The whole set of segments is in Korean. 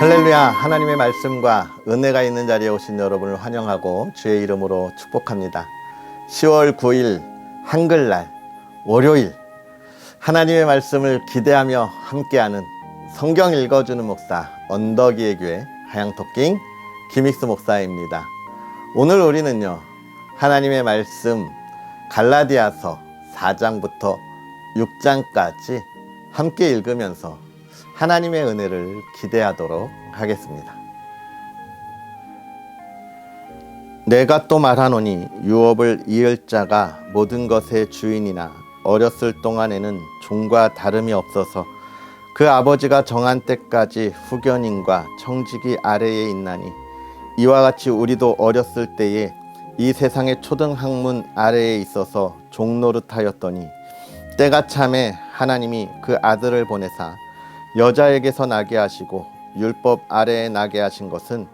할렐루야. 하나님의 말씀과 은혜가 있는 자리에 오신 여러분을 환영하고 주의 이름으로 축복합니다. 10월 9일 한글날 월요일, 하나님의 말씀을 기대하며 함께하는 성경 읽어주는 목사 언덕이의 교회 하양토킹 김익수 목사입니다. 오늘 우리는요, 하나님의 말씀 갈라디아서 4장부터 6장까지 함께 읽으면서 하나님의 은혜를 기대하도록 하겠습니다. 내가 또 말하노니 유업을 이을 자가 모든 것의 주인이나 어렸을 동안에는 종과 다름이 없어서 그 아버지가 정한 때까지 후견인과 청지기 아래에 있나니, 이와 같이 우리도 어렸을 때에 이 세상의 초등학문 아래에 있어서 종노릇하였더니, 때가 참에 하나님이 그 아들을 보내사 여자에게서 나게 하시고 율법 아래에 나게 하신 것은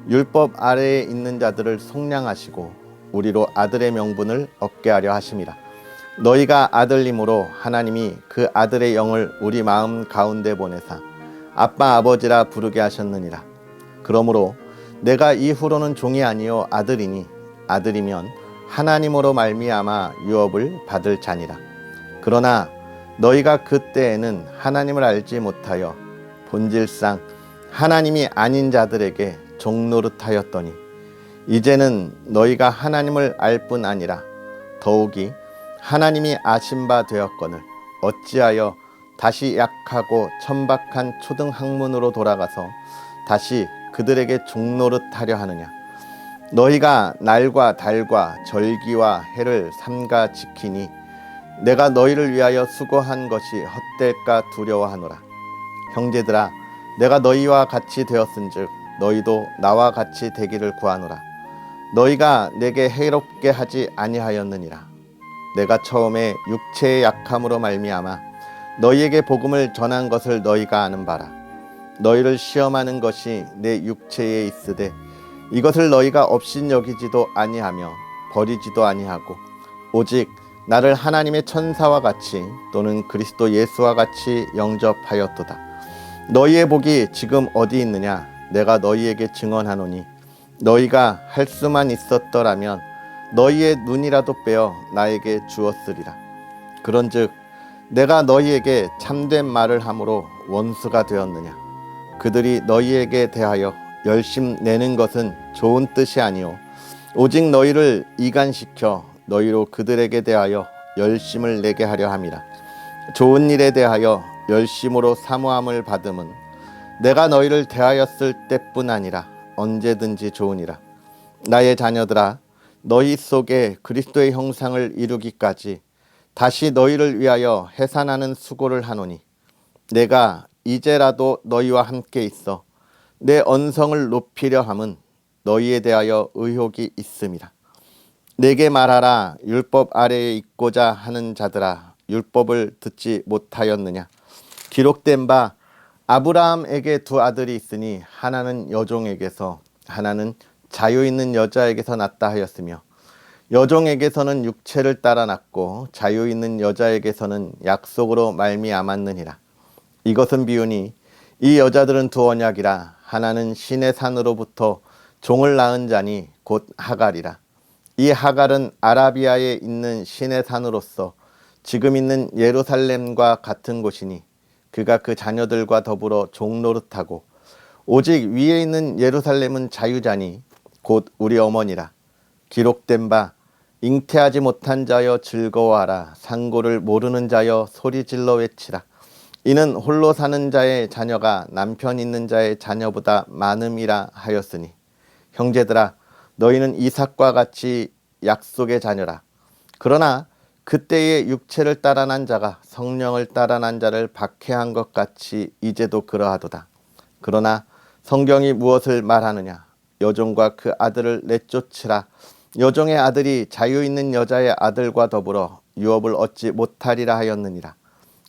율법 아래에 있는 자들을 속량하시고 우리로 아들의 명분을 얻게 하려 하심이라. 너희가 아들님으로 하나님이 그 아들의 영을 우리 마음 가운데 보내사 아빠 아버지라 부르게 하셨느니라. 그러므로 내가 이후로는 종이 아니요 아들이니, 아들이면 하나님으로 말미암아 유업을 받을 자니라. 그러나 너희가 그때에는 하나님을 알지 못하여 본질상 하나님이 아닌 자들에게 종노릇하였더니, 이제는 너희가 하나님을 알 뿐 아니라 더욱이 하나님이 아신 바 되었거늘 어찌하여 다시 약하고 천박한 초등학문으로 돌아가서 다시 그들에게 종노릇하려 하느냐. 너희가 날과 달과 절기와 해를 삼가 지키니 내가 너희를 위하여 수고한 것이 헛될까 두려워하노라. 형제들아, 내가 너희와 같이 되었은즉 너희도 나와 같이 되기를 구하노라. 너희가 내게 해롭게 하지 아니하였느니라. 내가 처음에 육체의 약함으로 말미암아 너희에게 복음을 전한 것을 너희가 아는 바라. 너희를 시험하는 것이 내 육체에 있으되 이것을 너희가 업신여기지도 아니하며 버리지도 아니하고, 오직 나를 하나님의 천사와 같이 또는 그리스도 예수와 같이 영접하였도다. 너희의 복이 지금 어디 있느냐? 내가 너희에게 증언하노니 너희가 할 수만 있었더라면 너희의 눈이라도 빼어 나에게 주었으리라. 그런즉 내가 너희에게 참된 말을 함으로 원수가 되었느냐? 그들이 너희에게 대하여 열심 내는 것은 좋은 뜻이 아니오 오직 너희를 이간시켜 너희로 그들에게 대하여 열심을 내게 하려 함이라. 좋은 일에 대하여 열심으로 사모함을 받음은 내가 너희를 대하였을 때뿐 아니라 언제든지 좋으니라. 나의 자녀들아, 너희 속에 그리스도의 형상을 이루기까지 다시 너희를 위하여 해산하는 수고를 하노니, 내가 이제라도 너희와 함께 있어 내 언성을 높이려 함은 너희에 대하여 의혹이 있음이라. 내게 말하라. 율법 아래에 있고자 하는 자들아, 율법을 듣지 못하였느냐? 기록된 바 아브라함에게 두 아들이 있으니 하나는 여종에게서 하나는 자유 있는 여자에게서 났다 하였으며, 여종에게서는 육체를 따라 났고 자유 있는 여자에게서는 약속으로 말미암았느니라. 이것은 비유니 이 여자들은 두 언약이라. 하나는 신의 산으로부터 종을 낳은 자니 곧 하갈이라. 이 하갈은 아라비아에 있는 신의 산으로서 지금 있는 예루살렘과 같은 곳이니, 그가 그 자녀들과 더불어 종노릇하고, 오직 위에 있는 예루살렘은 자유자니 곧 우리 어머니라. 기록된 바 잉태하지 못한 자여 즐거워하라. 상고를 모르는 자여 소리질러 외치라. 이는 홀로 사는 자의 자녀가 남편 있는 자의 자녀보다 많음이라 하였으니, 형제들아, 너희는 이삭과 같이 약속의 자녀라. 그러나 그때의 육체를 따라 난 자가 성령을 따라 난 자를 박해한 것 같이 이제도 그러하도다. 그러나 성경이 무엇을 말하느냐? 여종과 그 아들을 내쫓으라. 여종의 아들이 자유 있는 여자의 아들과 더불어 유업을 얻지 못하리라 하였느니라.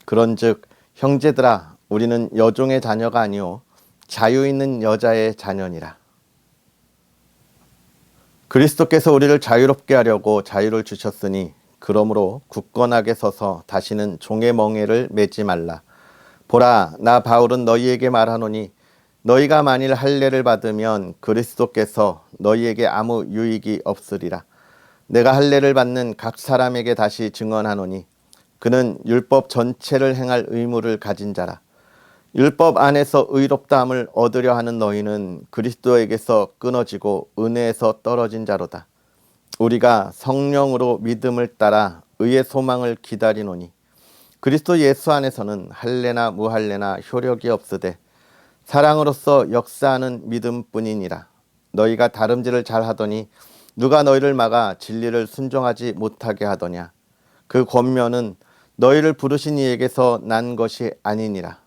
그런즉 형제들아, 우리는 여종의 자녀가 아니오 자유 있는 여자의 자녀니라. 그리스도께서 우리를 자유롭게 하려고 자유를 주셨으니, 그러므로 굳건하게 서서 다시는 종의 멍에를 매지 말라. 보라, 나 바울은 너희에게 말하노니 너희가 만일 할례를 받으면 그리스도께서 너희에게 아무 유익이 없으리라. 내가 할례를 받는 각 사람에게 다시 증언하노니 그는 율법 전체를 행할 의무를 가진 자라. 율법 안에서 의롭다함을 얻으려 하는 너희는 그리스도에게서 끊어지고 은혜에서 떨어진 자로다. 우리가 성령으로 믿음을 따라 의의 소망을 기다리노니 그리스도 예수 안에서는 할례나 무할례나 효력이 없으되 사랑으로서 역사하는 믿음뿐이니라. 너희가 다름질을 잘하더니 누가 너희를 막아 진리를 순종하지 못하게 하더냐. 그 권면은 너희를 부르신 이에게서 난 것이 아니니라.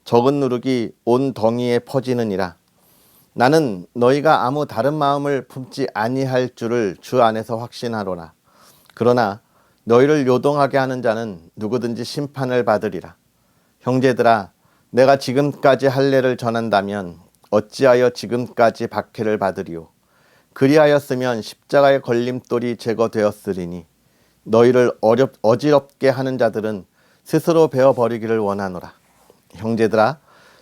적은 누룩이 온 덩이에 퍼지느니라. 나는 너희가 아무 다른 마음을 품지 아니할 줄을 주 안에서 확신하노라. 그러나 너희를 요동하게 하는 자는 누구든지 심판을 받으리라. 형제들아, 내가 지금까지 할례를 전한다면 어찌하여 지금까지 박해를 받으리요. 그리하였으면 십자가의 걸림돌이 제거되었으리니 너희를 어지럽게 하는 자들은 스스로 베어버리기를 원하노라. 형제들아,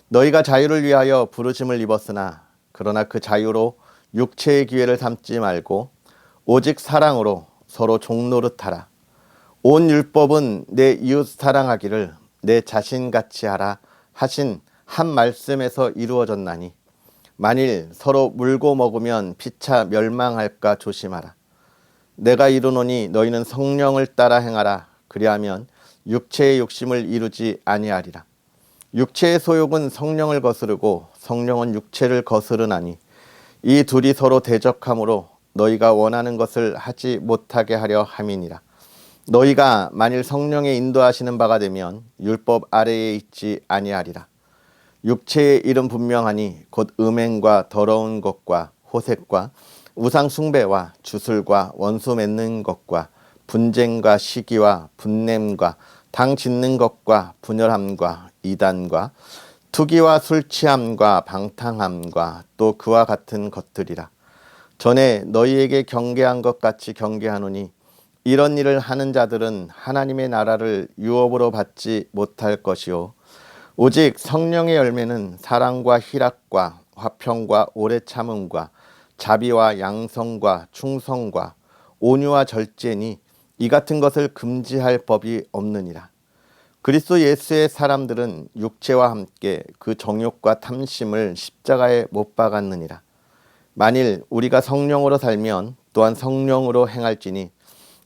너희가 자유를 위하여 부르심을 입었으나 그러나 그 자유로 육체의 기회를 삼지 말고 오직 사랑으로 서로 종노릇하라. 온 율법은 내 이웃 사랑하기를 내 자신같이 하라 하신 한 말씀에서 이루어졌나니 만일 서로 물고 먹으면 피차 멸망할까 조심하라. 내가 이르노니 너희는 성령을 따라 행하라. 그리하면 육체의 욕심을 이루지 아니하리라. 육체의 소욕은 성령을 거스르고 성령은 육체를 거스르나니 이 둘이 서로 대적하므로 너희가 원하는 것을 하지 못하게 하려 함이니라. 너희가 만일 성령의 인도하시는 바가 되면 율법 아래에 있지 아니하리라. 육체의 일은 분명하니 곧 음행과 더러운 것과 호색과 우상 숭배와 주술과 원수 맺는 것과 분쟁과 시기와 분냄과 당 짓는 것과 분열함과 이단과 투기와 술 취함과 방탕함과 또 그와 같은 것들이라. 전에 너희에게 경계한 것 같이 경계하노니 이런 일을 하는 자들은 하나님의 나라를 유업으로 받지 못할 것이요 오직 성령의 열매는 사랑과 희락과 화평과 오래 참음과 자비와 양성과 충성과 온유와 절제니 이 같은 것을 금지할 법이 없느니라. 그리스도 예수의 사람들은 육체와 함께 그 정욕과 탐심을 십자가에 못 박았느니라. 만일 우리가 성령으로 살면 또한 성령으로 행할지니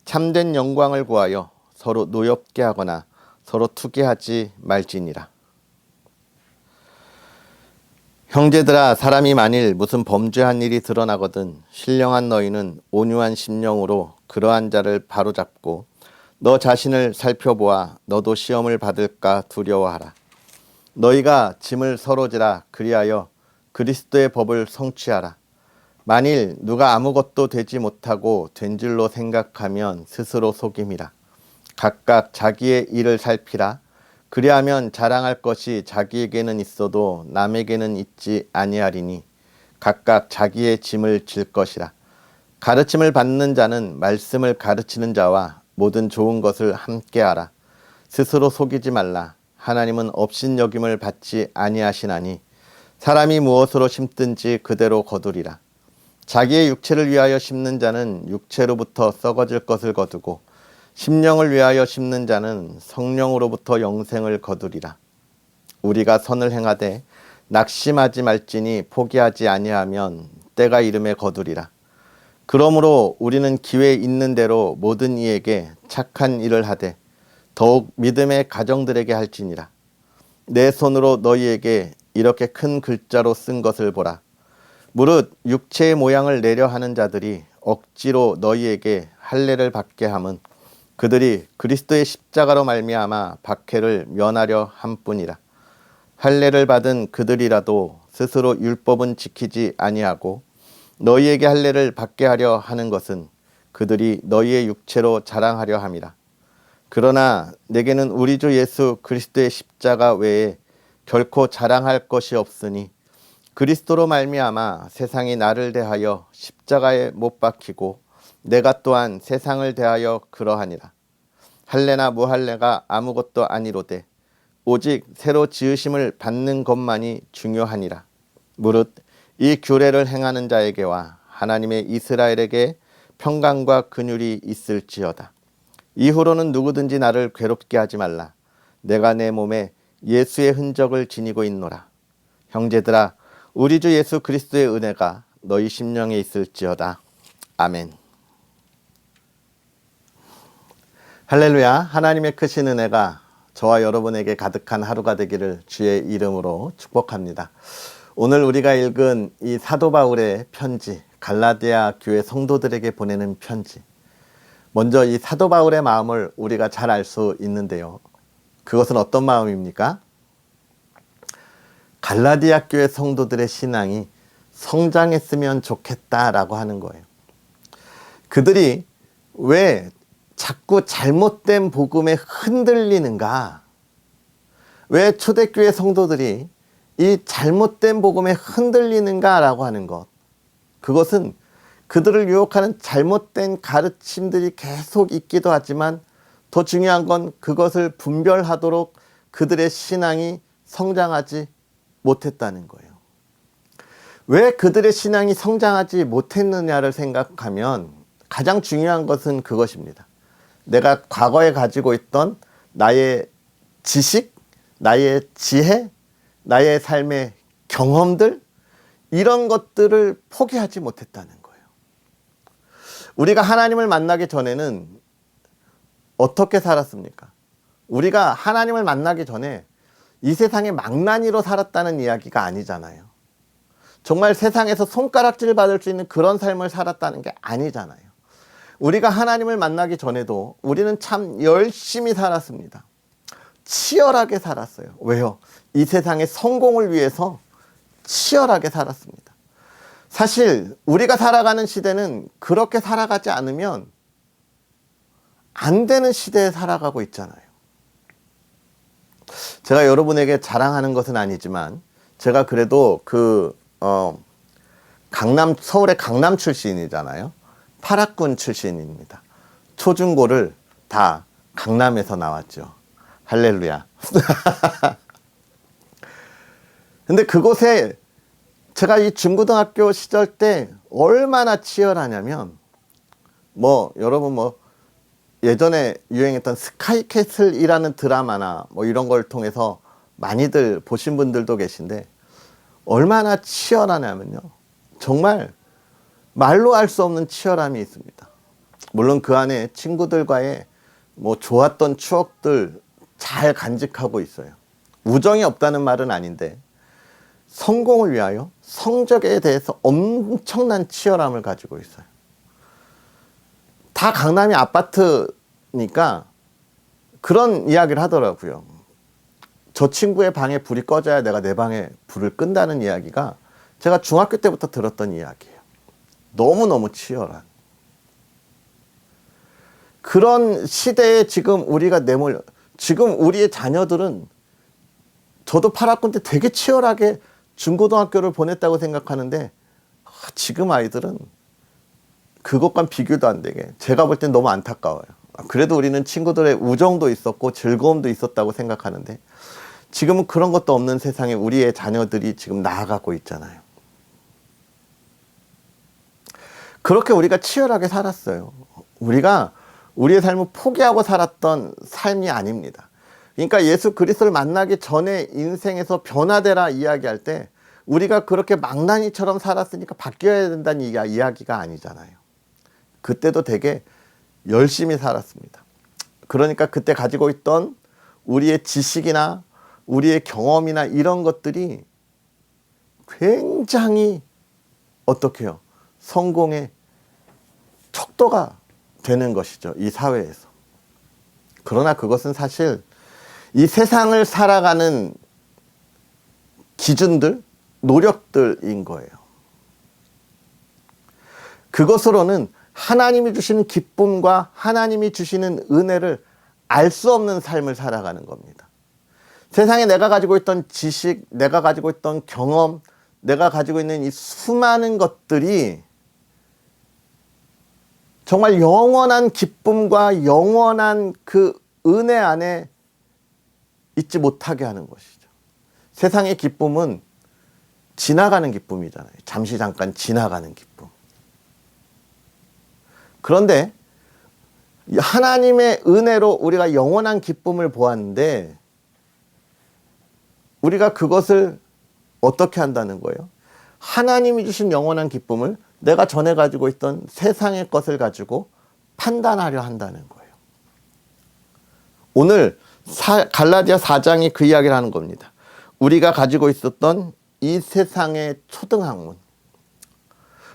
참된 영광을 구하여 서로 노엽게 하거나 서로 투기하지 말지니라. 형제들아, 사람이 만일 무슨 범죄한 일이 드러나거든 신령한 너희는 온유한 심령으로 그러한 자를 바로잡고 너 자신을 살펴보아 너도 시험을 받을까 두려워하라. 너희가 짐을 서로 지라. 그리하여 그리스도의 법을 성취하라. 만일 누가 아무것도 되지 못하고 된 줄로 생각하면 스스로 속임이라. 각각 자기의 일을 살피라. 그리하면 자랑할 것이 자기에게는 있어도 남에게는 있지 아니하리니 각각 자기의 짐을 질 것이라. 가르침을 받는 자는 말씀을 가르치는 자와 모든 좋은 것을 함께하라. 스스로 속이지 말라. 하나님은 업신여김을 받지 아니하시나니 사람이 무엇으로 심든지 그대로 거두리라. 자기의 육체를 위하여 심는 자는 육체로부터 썩어질 것을 거두고 심령을 위하여 심는 자는 성령으로부터 영생을 거두리라. 우리가 선을 행하되 낙심하지 말지니 포기하지 아니하면 때가 이름에 거두리라. 그러므로 우리는 기회 있는 대로 모든 이에게 착한 일을 하되 더욱 믿음의 가정들에게 할지니라. 내 손으로 너희에게 이렇게 큰 글자로 쓴 것을 보라. 무릇 육체의 모양을 내려 하는 자들이 억지로 너희에게 할례를 받게 함은 그들이 그리스도의 십자가로 말미암아 박해를 면하려 함뿐이라. 할례를 받은 그들이라도 스스로 율법은 지키지 아니하고 너희에게 할례를 받게 하려 하는 것은 그들이 너희의 육체로 자랑하려 함이라. 그러나 내게는 우리 주 예수 그리스도의 십자가 외에 결코 자랑할 것이 없으니 그리스도로 말미암아 세상이 나를 대하여 십자가에 못 박히고 내가 또한 세상을 대하여 그러하니라. 할례나 무할례가 아무것도 아니로되 오직 새로 지으심을 받는 것만이 중요하니라. 무릇 이 규례를 행하는 자에게와 하나님의 이스라엘에게 평강과 긍휼이 있을지어다. 이후로는 누구든지 나를 괴롭게 하지 말라. 내가 내 몸에 예수의 흔적을 지니고 있노라. 형제들아, 우리 주 예수 그리스도의 은혜가 너희 심령에 있을지어다. 아멘. 할렐루야. 하나님의 크신 은혜가 저와 여러분에게 가득한 하루가 되기를 주의 이름으로 축복합니다. 오늘 우리가 읽은 이 사도 바울의 편지, 갈라디아 교회 성도들에게 보내는 편지. 먼저 이 사도 바울의 마음을 우리가 잘 알 수 있는데요. 그것은 어떤 마음입니까? 갈라디아 교회 성도들의 신앙이 성장했으면 좋겠다라고 하는 거예요. 그들이 왜 자꾸 잘못된 복음에 흔들리는가? 왜 초대교회 성도들이 이 잘못된 복음에 흔들리는가라고 하는 것. 그것은 그들을 유혹하는 잘못된 가르침들이 계속 있기도 하지만 더 중요한 건 그것을 분별하도록 그들의 신앙이 성장하지 못했다는 거예요. 왜 그들의 신앙이 성장하지 못했느냐를 생각하면 가장 중요한 것은 그것입니다. 내가 과거에 가지고 있던 나의 지식, 나의 지혜, 나의 삶의 경험들, 이런 것들을 포기하지 못했다는 거예요. 우리가 하나님을 만나기 전에는 어떻게 살았습니까? 우리가 하나님을 만나기 전에 이 세상에 망나니로 살았다는 이야기가 아니잖아요. 정말 세상에서 손가락질 받을 수 있는 그런 삶을 살았다는 게 아니잖아요. 우리가 하나님을 만나기 전에도 우리는 참 열심히 살았습니다. 치열하게 살았어요. 왜요? 이 세상의 성공을 위해서 치열하게 살았습니다. 사실 우리가 살아가는 시대는 그렇게 살아가지 않으면 안 되는 시대에 살아가고 있잖아요. 제가 여러분에게 자랑하는 것은 아니지만 제가 그래도 서울의 강남 출신이잖아요. 8학군 출신입니다. 초중고를 다 강남에서 나왔죠. 할렐루야. 근데 그곳에 제가 이 중고등학교 시절 때 얼마나 치열하냐면 여러분 예전에 유행했던 스카이캐슬이라는 드라마나 이런 걸 통해서 많이들 보신 분들도 계신데 얼마나 치열하냐면요. 정말 말로 할 수 없는 치열함이 있습니다. 물론 그 안에 친구들과의 좋았던 추억들 잘 간직하고 있어요. 우정이 없다는 말은 아닌데 성공을 위하여 성적에 대해서 엄청난 치열함을 가지고 있어요. 다 강남이 아파트니까 그런 이야기를 하더라고요. 저 친구의 방에 불이 꺼져야 내가 내 방에 불을 끈다는 이야기가 제가 중학교 때부터 들었던 이야기예요. 너무너무 치열한 그런 시대에 지금 우리가 지금 우리의 자녀들은 저도 8학군 때 되게 치열하게 중고등학교를 보냈다고 생각하는데 지금 아이들은 그것과 비교도 안 되게 제가 볼 땐 너무 안타까워요. 그래도 우리는 친구들의 우정도 있었고 즐거움도 있었다고 생각하는데 지금은 그런 것도 없는 세상에 우리의 자녀들이 지금 나아가고 있잖아요. 그렇게 우리가 치열하게 살았어요. 우리가 우리의 삶을 포기하고 살았던 삶이 아닙니다. 그러니까 예수 그리스도를 만나기 전에 인생에서 변화되라 이야기할 때 우리가 그렇게 망나니처럼 살았으니까 바뀌어야 된다는 이야기가 아니잖아요. 그때도 되게 열심히 살았습니다. 그러니까 그때 가지고 있던 우리의 지식이나 우리의 경험이나 이런 것들이 굉장히 성공의 척도가 되는 것이죠. 이 사회에서. 그러나 그것은 사실 이 세상을 살아가는 기준들, 노력들인 거예요. 그것으로는 하나님이 주시는 기쁨과 하나님이 주시는 은혜를 알 수 없는 삶을 살아가는 겁니다. 세상에 내가 가지고 있던 지식, 내가 가지고 있던 경험, 내가 가지고 있는 이 수많은 것들이 정말 영원한 기쁨과 영원한 그 은혜 안에 있지 못하게 하는 것이죠. 세상의 기쁨은 지나가는 기쁨이잖아요. 잠시 잠깐 지나가는 기쁨. 그런데 하나님의 은혜로 우리가 영원한 기쁨을 보았는데 우리가 그것을 어떻게 한다는 거예요? 하나님이 주신 영원한 기쁨을 내가 전에 가지고 있던 세상의 것을 가지고 판단하려 한다는 거예요. 오늘 갈라디아 4장이 그 이야기를 하는 겁니다. 우리가 가지고 있었던 이 세상의 초등학문.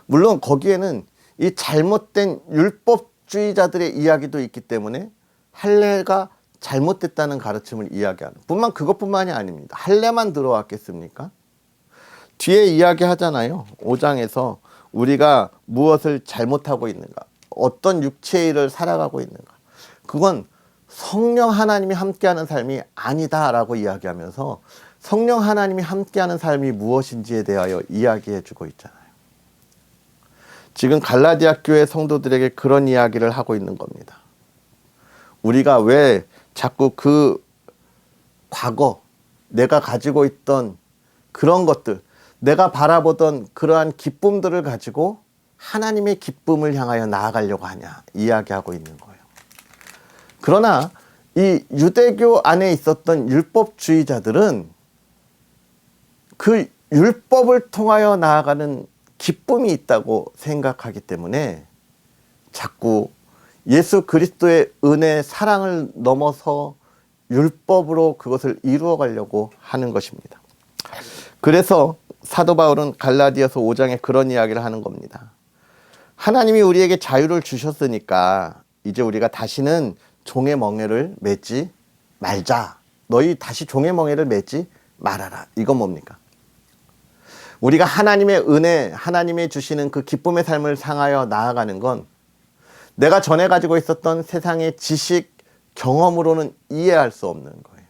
물론 거기에는 이 잘못된 율법주의자들의 이야기도 있기 때문에 할례가 잘못됐다는 가르침을 이야기하는 그것뿐만이 아닙니다. 할례만 들어왔겠습니까? 뒤에 이야기하잖아요. 5장에서 우리가 무엇을 잘못하고 있는가, 어떤 육체의 일을 살아가고 있는가. 그건 성령 하나님이 함께하는 삶이 아니다라고 이야기하면서 성령 하나님이 함께하는 삶이 무엇인지에 대하여 이야기해주고 있잖아요. 지금 갈라디아 교회 성도들에게 그런 이야기를 하고 있는 겁니다. 우리가 왜 자꾸 그 과거 내가 가지고 있던 그런 것들, 내가 바라보던 그러한 기쁨들을 가지고 하나님의 기쁨을 향하여 나아가려고 하냐 이야기하고 있는 거예요. 그러나 이 유대교 안에 있었던 율법주의자들은 그 율법을 통하여 나아가는 기쁨이 있다고 생각하기 때문에 자꾸 예수 그리스도의 은혜, 사랑을 넘어서 율법으로 그것을 이루어 가려고 하는 것입니다. 그래서 사도 바울은 갈라디아서 5장에 그런 이야기를 하는 겁니다. 하나님이 우리에게 자유를 주셨으니까 이제 우리가 다시는 종의 멍에를 매지 말자. 너희 다시 종의 멍에를 매지 말아라. 이건 뭡니까? 우리가 하나님의 은혜, 하나님이 주시는 그 기쁨의 삶을 향하여 나아가는 건 내가 전에 가지고 있었던 세상의 지식, 경험으로는 이해할 수 없는 거예요.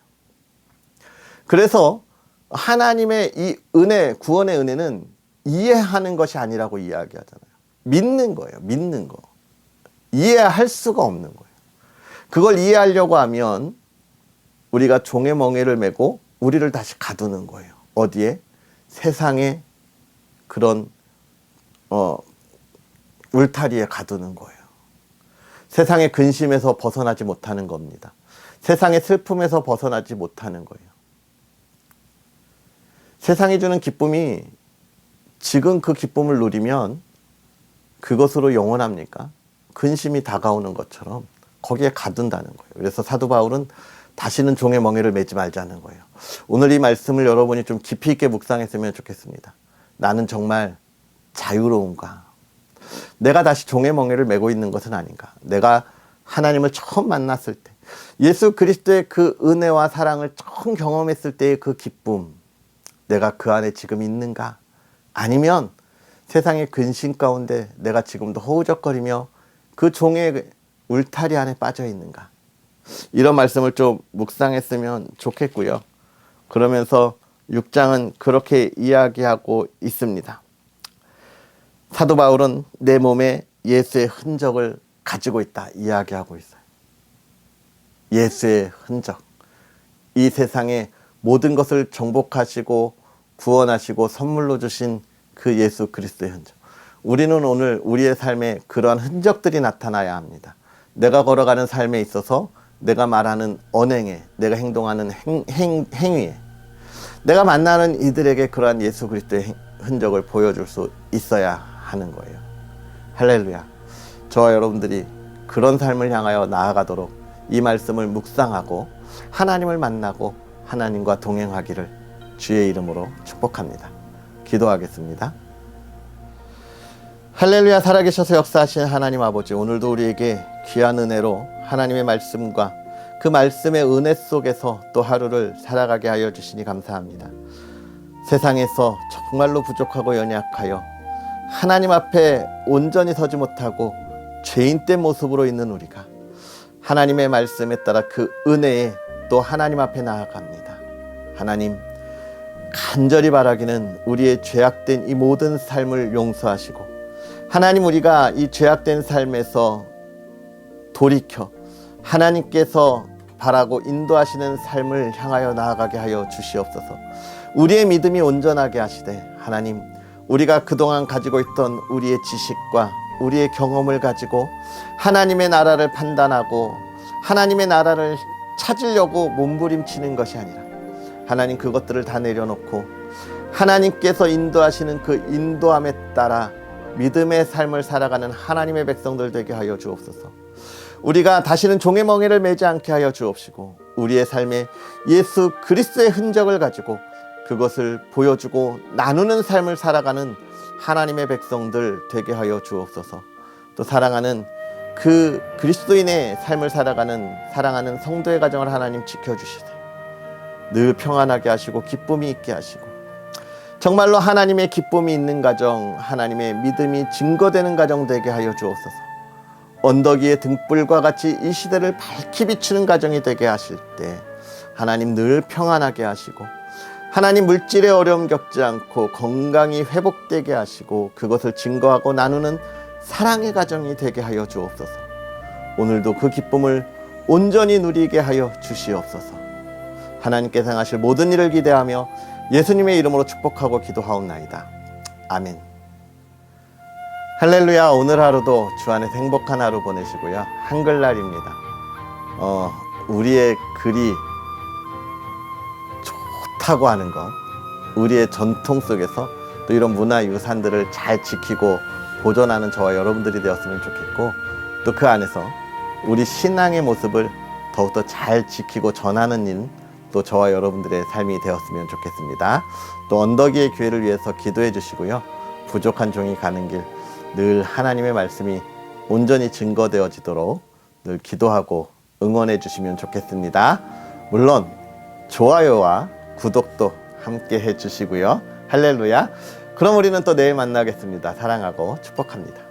그래서 하나님의 이 은혜, 구원의 은혜는 이해하는 것이 아니라고 이야기하잖아요. 믿는 거예요. 믿는 거. 이해할 수가 없는 거예요. 그걸 이해하려고 하면 우리가 종의 멍에를 메고 우리를 다시 가두는 거예요. 어디에? 세상의 그런 울타리에 가두는 거예요. 세상의 근심에서 벗어나지 못하는 겁니다. 세상의 슬픔에서 벗어나지 못하는 거예요. 세상이 주는 기쁨이 지금 그 기쁨을 누리면 그것으로 영원합니까? 근심이 다가오는 것처럼 거기에 가둔다는 거예요. 그래서 사도 바울은 다시는 종의 멍에를 매지 말자는 거예요. 오늘 이 말씀을 여러분이 좀 깊이 있게 묵상했으면 좋겠습니다. 나는 정말 자유로운가? 내가 다시 종의 멍에를 메고 있는 것은 아닌가? 내가 하나님을 처음 만났을 때 예수 그리스도의 그 은혜와 사랑을 처음 경험했을 때의 그 기쁨, 내가 그 안에 지금 있는가? 아니면 세상의 근심 가운데 내가 지금도 허우적거리며 그 종의 울타리 안에 빠져 있는가? 이런 말씀을 좀 묵상했으면 좋겠고요. 그러면서 6장은 그렇게 이야기하고 있습니다. 사도 바울은 내 몸에 예수의 흔적을 가지고 있다 이야기하고 있어요. 예수의 흔적. 이 세상에 모든 것을 정복하시고 구원하시고 선물로 주신 그 예수 그리스도의 흔적. 우리는 오늘 우리의 삶에 그러한 흔적들이 나타나야 합니다. 내가 걸어가는 삶에 있어서 내가 말하는 언행에, 내가 행동하는 행위에, 내가 만나는 이들에게 그러한 예수 그리스도의 흔적을 보여줄 수 있어야 하는 거예요. 할렐루야. 저와 여러분들이 그런 삶을 향하여 나아가도록 이 말씀을 묵상하고 하나님을 만나고 하나님과 동행하기를 주의 이름으로 축복합니다. 기도하겠습니다. 할렐루야. 살아계셔서 역사하신 하나님 아버지, 오늘도 우리에게 귀한 은혜로 하나님의 말씀과 그 말씀의 은혜 속에서 또 하루를 살아가게 하여 주시니 감사합니다. 세상에서 정말로 부족하고 연약하여 하나님 앞에 온전히 서지 못하고 죄인된 모습으로 있는 우리가 하나님의 말씀에 따라 그 은혜에 또 하나님 앞에 나아갑니다. 하나님, 간절히 바라기는 우리의 죄악된 이 모든 삶을 용서하시고 하나님, 우리가 이 죄악된 삶에서 돌이켜 하나님께서 바라고 인도하시는 삶을 향하여 나아가게 하여 주시옵소서. 우리의 믿음이 온전하게 하시되 하나님, 우리가 그동안 가지고 있던 우리의 지식과 우리의 경험을 가지고 하나님의 나라를 판단하고 하나님의 나라를 찾으려고 몸부림치는 것이 아니라 하나님, 그것들을 다 내려놓고 하나님께서 인도하시는 그 인도함에 따라 믿음의 삶을 살아가는 하나님의 백성들 되게 하여 주옵소서. 우리가 다시는 종의 멍에를 매지 않게 하여 주옵시고 우리의 삶에 예수 그리스도의 흔적을 가지고 그것을 보여주고 나누는 삶을 살아가는 하나님의 백성들 되게 하여 주옵소서. 또 사랑하는 그 그리스도인의 삶을 살아가는 사랑하는 성도의 가정을 하나님 지켜주시되 늘 평안하게 하시고 기쁨이 있게 하시고 정말로 하나님의 기쁨이 있는 가정, 하나님의 믿음이 증거되는 가정 되게 하여 주옵소서. 언덕 위의 등불과 같이 이 시대를 밝히 비추는 가정이 되게 하실 때 하나님 늘 평안하게 하시고 하나님 물질의 어려움 겪지 않고 건강이 회복되게 하시고 그것을 증거하고 나누는 사랑의 가정이 되게 하여 주옵소서. 오늘도 그 기쁨을 온전히 누리게 하여 주시옵소서. 하나님께서 행하실 모든 일을 기대하며 예수님의 이름으로 축복하고 기도하옵나이다. 아멘. 할렐루야. 오늘 하루도 주 안에서 행복한 하루 보내시고요. 한글날입니다. 우리의 글이 좋다고 하는 것, 우리의 전통 속에서 또 이런 문화유산들을 잘 지키고 보존하는 저와 여러분들이 되었으면 좋겠고 또 그 안에서 우리 신앙의 모습을 더욱더 잘 지키고 전하는 일, 또 저와 여러분들의 삶이 되었으면 좋겠습니다. 또 언덕 위의 교회를 위해서 기도해 주시고요. 부족한 종이 가는 길, 늘 하나님의 말씀이 온전히 증거되어지도록 늘 기도하고 응원해 주시면 좋겠습니다. 물론 좋아요와 구독도 함께 해 주시고요. 할렐루야. 그럼 우리는 또 내일 만나겠습니다. 사랑하고 축복합니다.